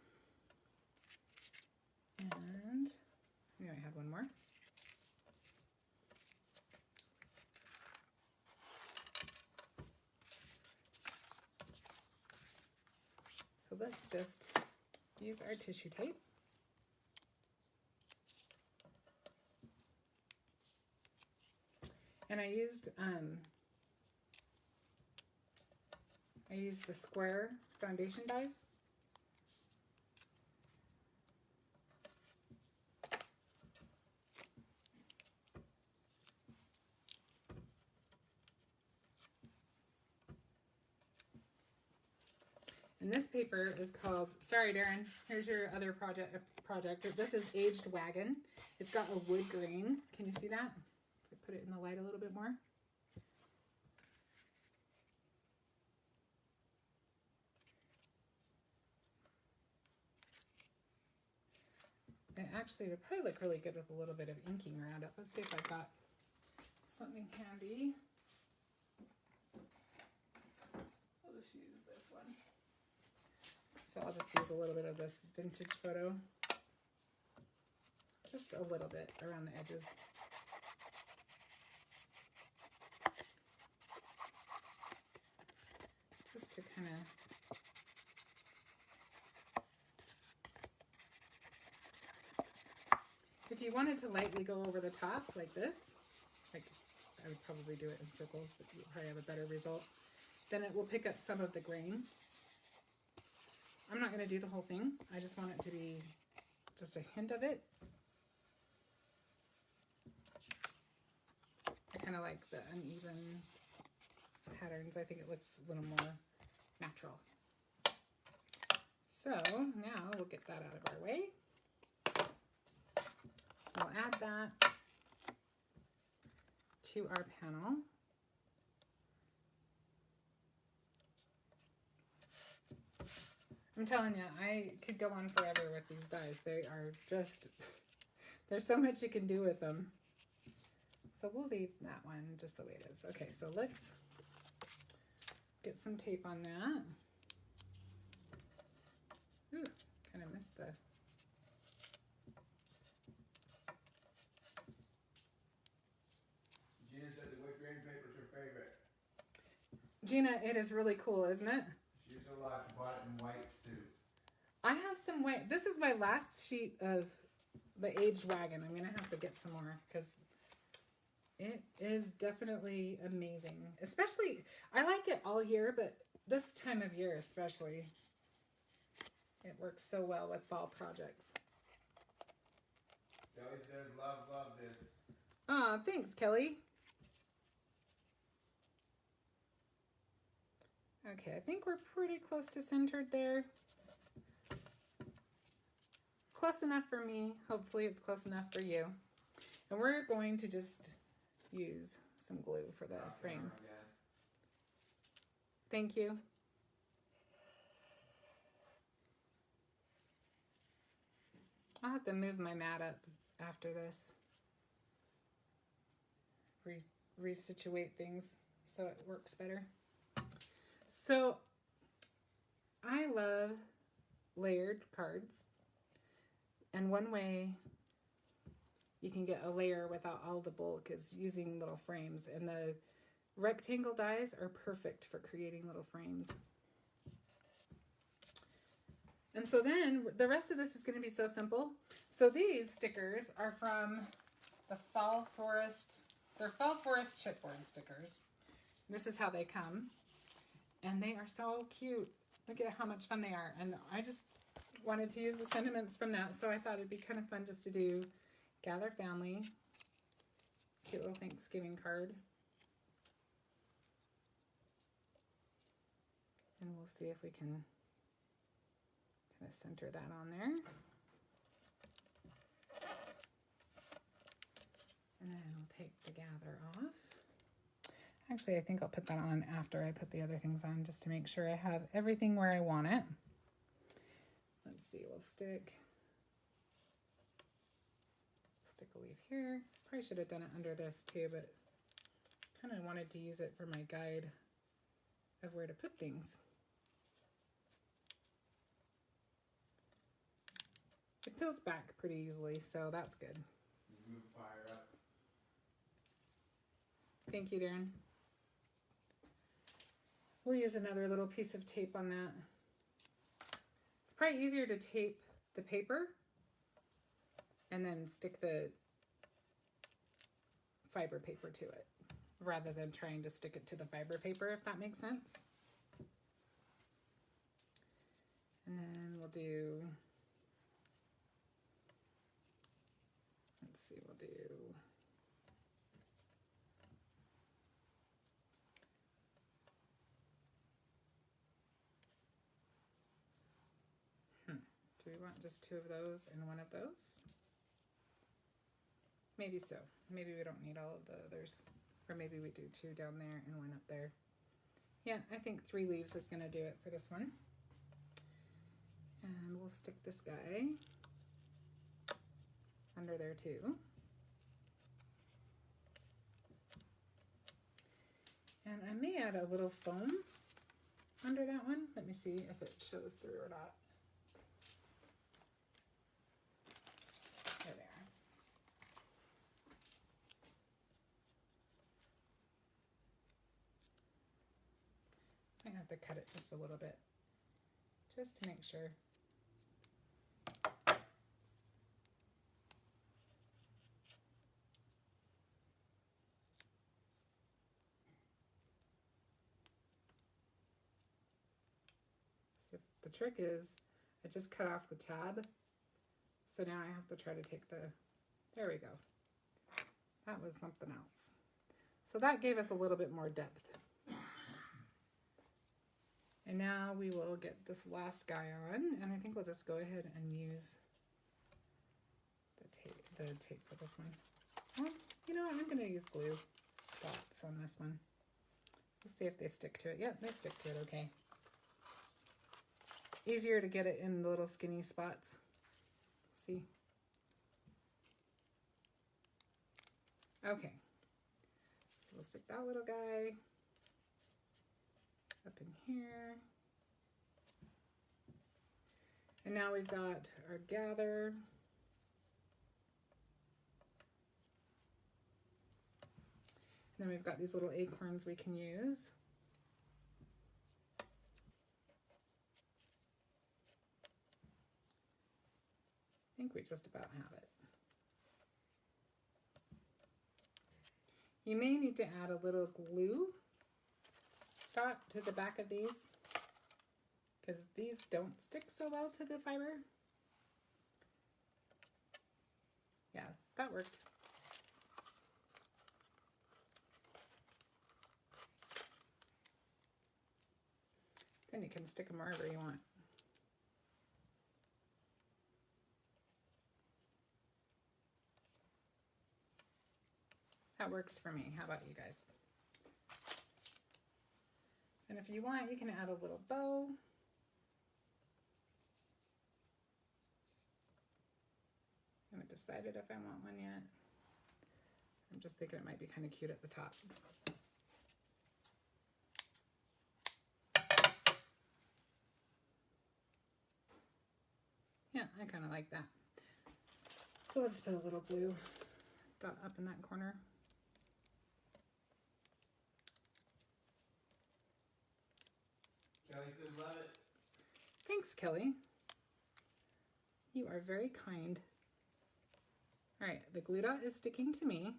Speaker 1: And I knew I had one more. So let's just use our tissue tape. And I used the square foundation dies. And this paper is called, sorry Darren, here's your other project. This is Aged Wagon. It's got a wood grain. Can you see that? If I put it in the light a little bit more. It actually would probably look really good with a little bit of inking around it. Let's see if I've got something handy. I'll just use this one. So I'll just use a little bit of this vintage photo. Just a little bit around the edges. Just to kind of if you wanted to lightly go over the top like this, like I would probably do it in circles, but you'll probably have a better result. Then it will pick up some of the grain. I'm not going to do the whole thing. I just want it to be just a hint of it. I kind of like the uneven patterns. I think it looks a little more natural. So now we'll get that out of our way. to our panel. I'm telling you, I could go on forever with these dies. They are just, there's so much you can do with them. So we'll leave that one just the way it is. Okay, so let's get some tape on that. Ooh, kind of missed the...
Speaker 2: Gina said the wood grain paper is her favorite.
Speaker 1: Gina, it is really cool, isn't it?
Speaker 2: She used a lot. She bought it in white too.
Speaker 1: I have some white. This is my last sheet of the aged wagon. I'm going to have to get some more because it is definitely amazing. Especially, I like it all year, but this time of year especially. It works so well with fall projects.
Speaker 2: Kelly says, love, love this.
Speaker 1: Aw, thanks, Kelly. Okay, I think we're pretty close to centered there. Close enough for me. Hopefully it's close enough for you. And we're going to just use some glue for the frame. Thank you. I'll have to move my mat up after this. Resituate things so it works better. So I love layered cards. And one way you can get a layer without all the bulk is using little frames. And the rectangle dies are perfect for creating little frames. And so then the rest of this is going to be so simple. So these stickers are from the Fall Forest. They're Fall Forest Chipboard stickers. This is how they come. And they are so cute. Look at how much fun they are. And I just wanted to use the sentiments from that. So I thought it'd be kind of fun just to do Gather Family. Cute little Thanksgiving card. And we'll see if we can kind of center that on there. And then we'll take the gather off. Actually, I think I'll put that on after I put the other things on just to make sure I have everything where I want it. Let's see, we'll stick a leaf here. Probably should have done it under this too, but kind of wanted to use it for my guide of where to put things. It peels back pretty easily, so that's good.
Speaker 2: Move fire up.
Speaker 1: Thank you, Darren. We'll use another little piece of tape on that. It's probably easier to tape the paper and then stick the fiber paper to it rather than trying to stick it to the fiber paper, if that makes sense. And then we'll do, let's see, we'll do do we want just 2 of those and 1 of those? Maybe so. Maybe we don't need all of the others. Or maybe we do 2 down there and 1 up there. Yeah, I think 3 leaves is going to do it for this one. And we'll stick this guy under there too. And I may add a little foam under that one. Let me see if it shows through or not. There they are. I have to cut it just a little bit, just to make sure. So the trick is, I just cut off the tab, so now I have to try to take the, there we go. That was something else. So that gave us a little bit more depth. And now we will get this last guy on, and I think we'll just go ahead and use the tape for this one. Well, you know what, I'm gonna use glue. spots on this one. Let's see if they stick to it. Yep, they stick to it okay. Easier to get it in the little skinny spots. See? Okay. So we'll stick that little guy up in here. And now we've got our gather. And then we've got these little acorns we can use. I think we just about have it. You may need to add a little glue dot to the back of these because these don't stick so well to the fiber. Yeah, that worked. Then you can stick them wherever you want. That works for me. How about you guys? And if you want, you can add a little bow. I haven't decided if I want one yet. I'm just thinking it might be kind of cute at the top. Yeah, I kind of like that. So let's put a little glue dot up in that corner.
Speaker 2: Kelly says love it.
Speaker 1: Thanks, Kelly. You are very kind. All right, the glue dot is sticking to me.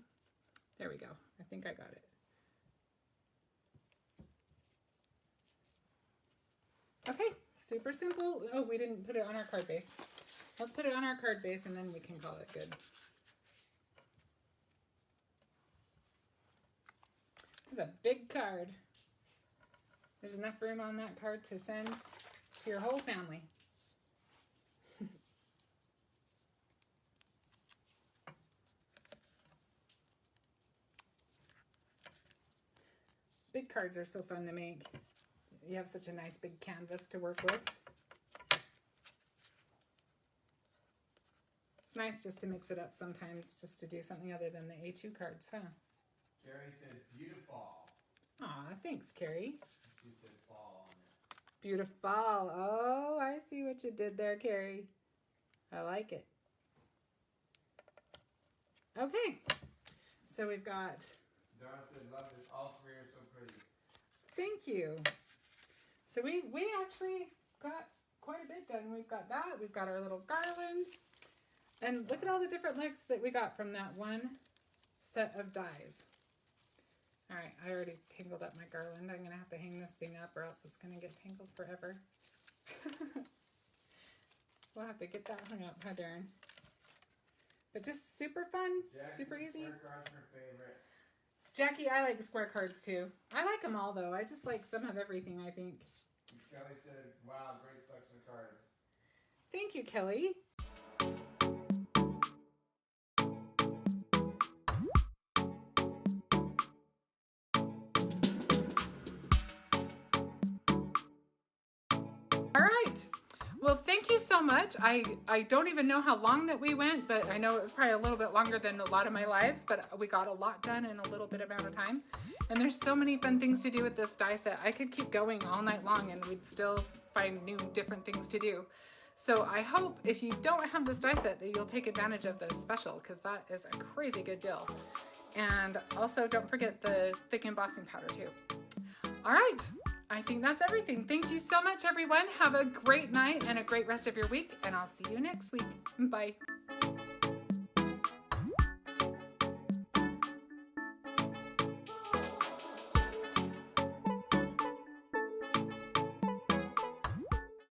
Speaker 1: There we go. I think I got it. Okay, super simple. Oh, we didn't put it on our card base. Let's put it on our card base and then we can call it good. It's a big card. There's enough room on that card to send to your whole family. Big cards are so fun to make. You have such a nice big canvas to work with. It's nice just to mix it up sometimes, just to do something other than the A2 cards, huh?
Speaker 2: Carrie said beautiful.
Speaker 1: Aw, thanks, Carrie.
Speaker 2: She said fall on it.
Speaker 1: Beautiful. Oh, I see what you did there, Carrie. I like it. Okay. So we've got...
Speaker 2: Dara said love it. All three are so pretty.
Speaker 1: Thank you. So we actually got quite a bit done. We've got that. We've got our little garland. And look at all the different looks that we got from that one set of dies. All right, I already tangled up my garland. I'm going to have to hang this thing up or else it's going to get tangled forever. We'll have to get that hung up, huh, Darren? But just super fun, super easy.
Speaker 2: Square cards are her favorite.
Speaker 1: Jackie, I like square cards too. I like them all though. I just like some of everything, I think.
Speaker 2: Kelly said, wow, great selection of cards.
Speaker 1: Thank you, Kelly. All right. Well, thank you so much. I don't even know how long that we went, but I know it was probably a little bit longer than a lot of my lives, but we got a lot done in a little bit amount of time. And there's so many fun things to do with this die set. I could keep going all night long and we'd still find new different things to do. So I hope if you don't have this die set that you'll take advantage of the special because that is a crazy good deal. And also don't forget the thick embossing powder too. All right. I think that's everything. Thank you so much, everyone. Have a great night and a great rest of your week, and I'll see you next week. Bye.